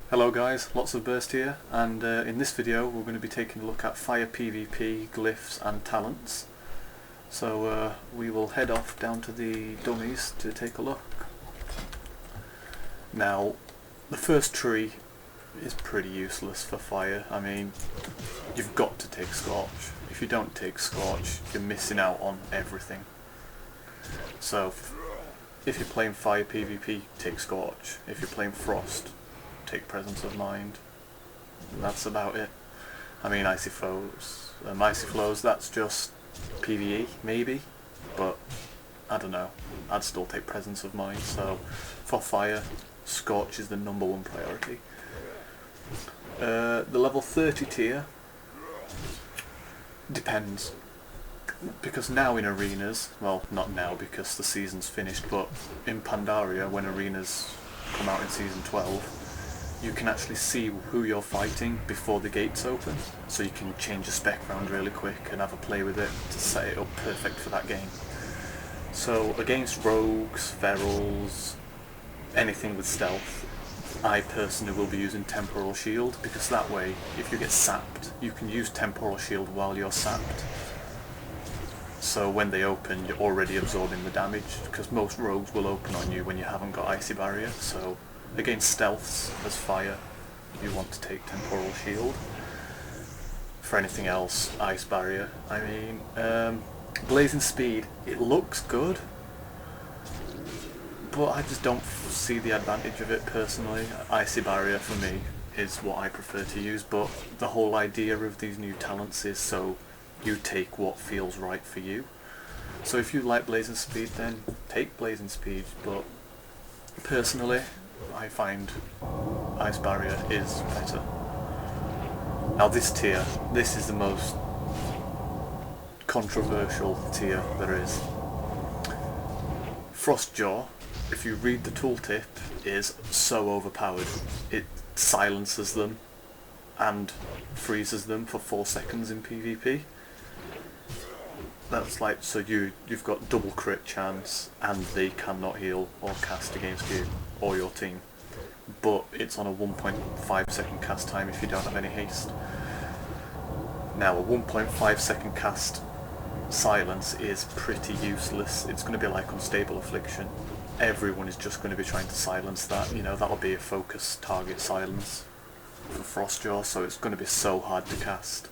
Hello guys, lots of burst here, and in this video we're going to be taking a look at fire PvP glyphs and talents. So we will head off down to the dummies to take a look. Now, the first tree is pretty useless for fire. I mean, you've got to take Scorch. If you don't take Scorch, you're missing out on everything. So if you're playing fire PvP, take Scorch. If you're playing Frost, take Presence of Mind. That's about it. I mean, Icy Flows, that's just PvE, maybe, but I don't know. I'd still take Presence of Mind, so for fire, Scorch is the #1 priority. The level 30 tier depends, because now in arenas, well, not now because the season's finished, but in Pandaria, when arenas come out in season 12, you can actually see who you're fighting before the gates open, so you can change your spec round really quick and have a play with it to set it up perfect for that game. So against rogues, ferals, anything with stealth, I personally will be using Temporal Shield, because that way, if you get sapped, you can use Temporal Shield while you're sapped. So when they open, you're already absorbing the damage, because most rogues will open on you when you haven't got Icy Barrier, so against stealths as fire, you want to take Temporal Shield. For anything else, Ice Barrier. I mean, Blazing Speed, it looks good, but I just don't see the advantage of it personally. Icy Barrier for me is what I prefer to use, but the whole idea of these new talents is so you take what feels right for you. So if you like Blazing Speed, then take Blazing Speed, but personally, I find Ice Barrier is better. Now this tier, this is the most controversial tier there is. Frostjaw, if you read the tooltip, is so overpowered. It silences them and freezes them for 4 seconds in PvP. That's like, so you've got double crit chance and they cannot heal or cast against you or your team. But it's on a 1.5 second cast time if you don't have any haste. Now a 1.5 second cast silence is pretty useless. It's going to be like Unstable Affliction. Everyone is just going to be trying to silence that. You know, that'll be a focus target silence for Frostjaw, so it's going to be so hard to cast.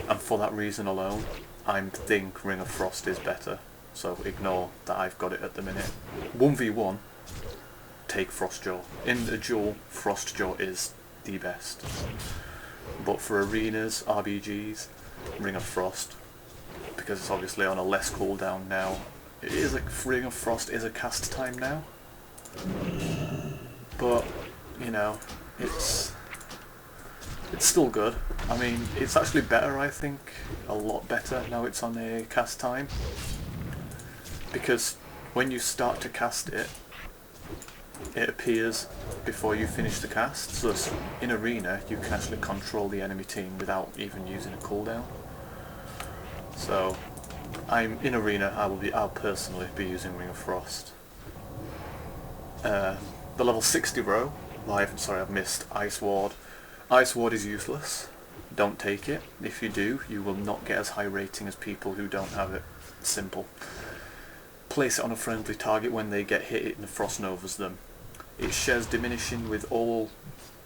And for that reason alone, I think Ring of Frost is better, so ignore that I've got it at the minute. 1v1, take Frostjaw. In a duel, Frostjaw is the best. But for arenas, RBGs, Ring of Frost, because it's obviously on a less cooldown now. It is like Ring of Frost is a cast time now, but you know, it's still good. I mean, it's actually better, I think, a lot better now it's on a cast time, because when you start to cast it, it appears before you finish the cast, so in arena you can actually control the enemy team without even using a cooldown. So I'm in arena, I'll personally be using Ring of Frost. The level 60 row, I've missed Ice Ward. Ice Ward is useless, don't take it. If you do, you will not get as high rating as people who don't have it. Simple. Place it on a friendly target when they get hit, it Frost Novas them. It shares diminishing with all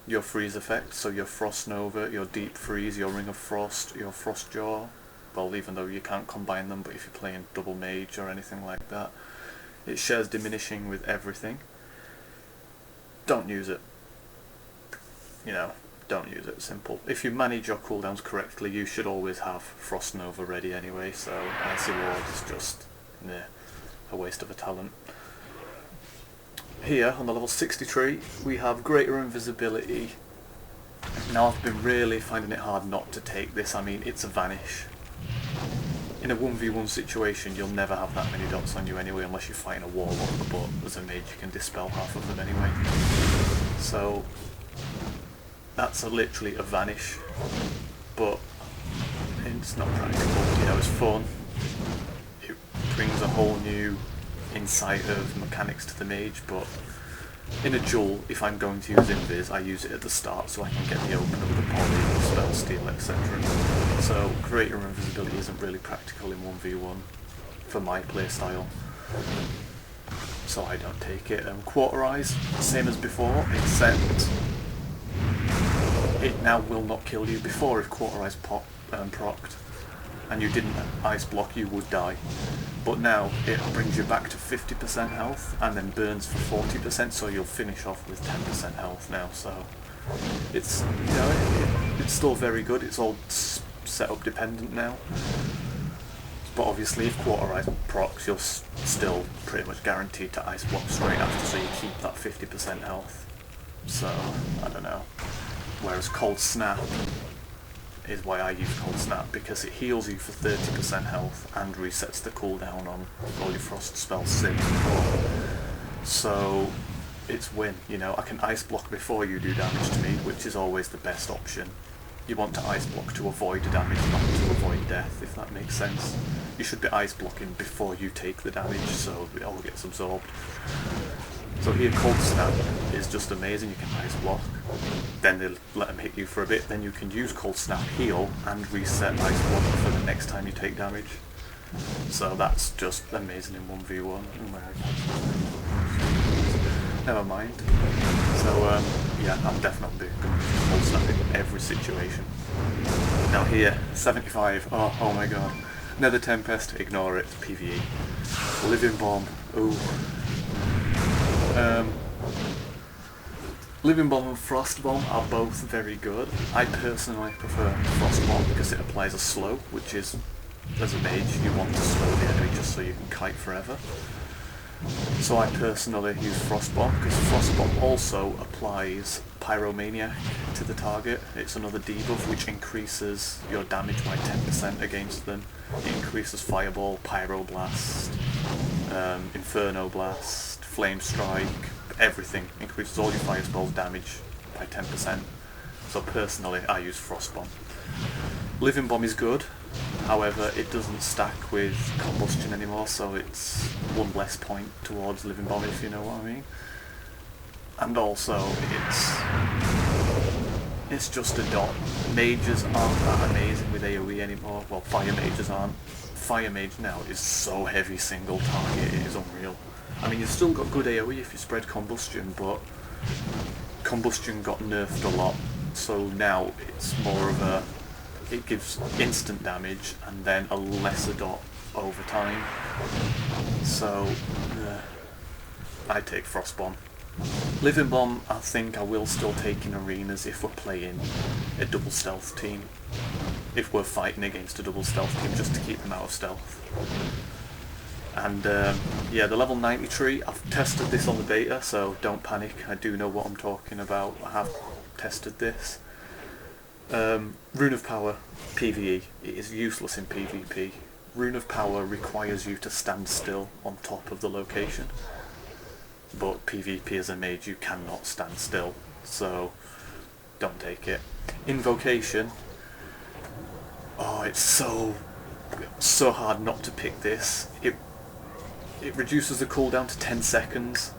your freeze effects, so your Frost Nova, your Deep Freeze, your Ring of Frost, your Frostjaw. Well, even though you can't combine them, but if you're playing double mage or anything like that, it shares diminishing with everything. Don't use it. You know, don't use it, simple. If you manage your cooldowns correctly, you should always have Frost Nova ready anyway, so Icy Ward is just a waste of a talent. Here, on the level 60 tree, we have Greater Invisibility. Now I've been really finding it hard not to take this. I mean, it's a vanish. In a 1v1 situation, you'll never have that many dots on you anyway, unless you're fighting a warlock, but as a mage you can dispel half of them anyway. So that's literally a vanish, but it's not practical. You know, it's fun. It brings a whole new insight of mechanics to the mage, but In a duel, if I'm going to use Invis, I use it at the start so I can get the opener with the poly, spell steal, etc. So greater invisibility isn't really practical in 1v1 for my playstyle, so I don't take it. Quarterize, same as before, except it now will not kill you. Before, if Quarterize procced and you didn't ice block, you would die. But now it brings you back to 50% health and then burns for 40%, so you'll finish off with 10% health now. So it's, you know, it's still very good. It's all setup dependent now. But obviously, if Quarterize procs, you're still pretty much guaranteed to ice block straight after, so you keep that 50% health. So I don't know. Whereas Cold Snap is why I use Cold Snap, because it heals you for 30% health and resets the cooldown on all your frost spells save before. So it's win, you know. I can ice block before you do damage to me, which is always the best option. You want to ice block to avoid damage, not to avoid death, if that makes sense. You should be ice blocking before you take the damage, so it all gets absorbed. So here Cold Snap is just amazing. You can ice block, then they'll let them hit you for a bit, then you can use Cold Snap heal and reset ice block for the next time you take damage. So that's just amazing in 1v1. Never mind. So yeah, I'm definitely going to use Cold Snap in every situation. Now here, 75, oh my god. Nether Tempest, ignore it, PvE. Living Bomb, ooh. Living Bomb and Frost Bomb are both very good. I personally prefer Frost Bomb because it applies a slow, which is, as a mage, you want to slow the enemy just so you can kite forever. So I personally use Frost Bomb because Frost Bomb also applies Pyromaniac to the target. It's another debuff which increases your damage by 10% against them. It increases Fireball, Pyroblast, Inferno Blast, Flame Strike, everything. Increases all your fire spells damage by 10%. So personally I use Frost Bomb. Living Bomb is good, however it doesn't stack with Combustion anymore, so it's one less point towards Living Bomb, if you know what I mean. And also it's just a dot. Mages aren't that amazing with AoE anymore. Well, Fire Mages aren't. Fire Mage now is so heavy single target, it is unreal. I mean, you've still got good AoE if you spread Combustion, but Combustion got nerfed a lot, so now it's more of a, it gives instant damage and then a lesser dot over time. So I take Frost Bomb. Living Bomb I think I will still take in arenas if we're playing a double stealth team. If we're fighting against a double stealth team, just to keep them out of stealth. And yeah, the level 90 tree, I've tested this on the beta, so don't panic, I do know what I'm talking about, I have tested this. Rune of Power, PvE, it is useless in PvP. Rune of Power requires you to stand still on top of the location, but PvP as a mage you cannot stand still, so don't take it. Invocation, oh, it's so hard not to pick this. It reduces the cooldown to 10 seconds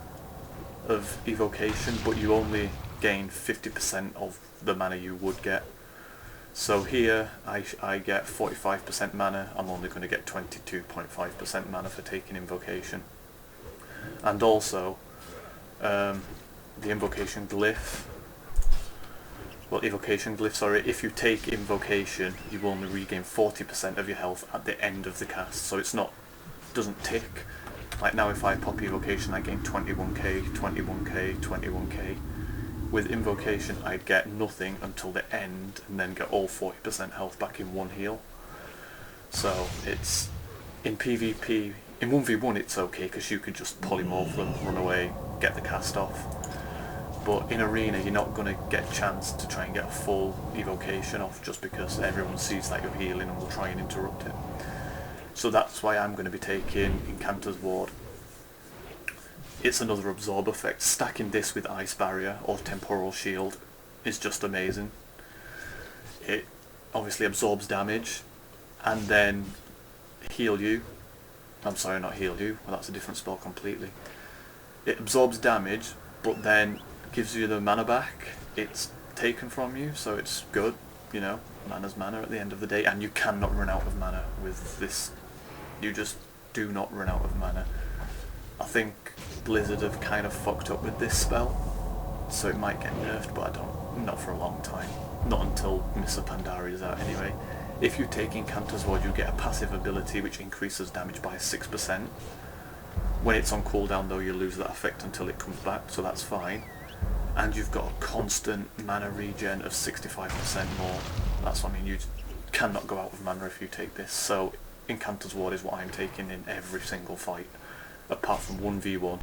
of evocation, but you only gain 50% of the mana you would get. So here I get 45% mana, I'm only going to get 22.5% mana for taking invocation. And also the invocation glyph, well, evocation glyph, sorry, if you take invocation you will only regain 40% of your health at the end of the cast, so it's not, doesn't tick. Like now if I pop evocation I gain 21k, 21k, 21k. With invocation I'd get nothing until the end and then get all 40% health back in one heal. So it's, in PvP, in 1v1 it's okay because you could just polymorph them, run away, get the cast off. But in arena you're not going to get a chance to try and get a full evocation off just because everyone sees that you're healing and will try and interrupt it. So that's why I'm going to be taking Incanter's Ward. It's another absorb effect. Stacking this with Ice Barrier or Temporal Shield is just amazing. It obviously absorbs damage and then heal you. I'm sorry, not heal you, well, that's a different spell completely. It absorbs damage but then gives you the mana back. It's taken from you, so it's good, you know, mana's mana at the end of the day, and you cannot run out of mana with this. You just do not run out of mana. I think Blizzard have kind of fucked up with this spell, so it might get nerfed, but not for a long time. Not until Mr. Pandaria is out anyway. If you take Incanter's Ward, you get a passive ability which increases damage by 6%. When it's on cooldown though, you lose that effect until it comes back, so that's fine. And you've got a constant mana regen of 65% more. That's what I mean, you cannot go out of mana if you take this. So Incanter's Ward is what I'm taking in every single fight, apart from 1v1.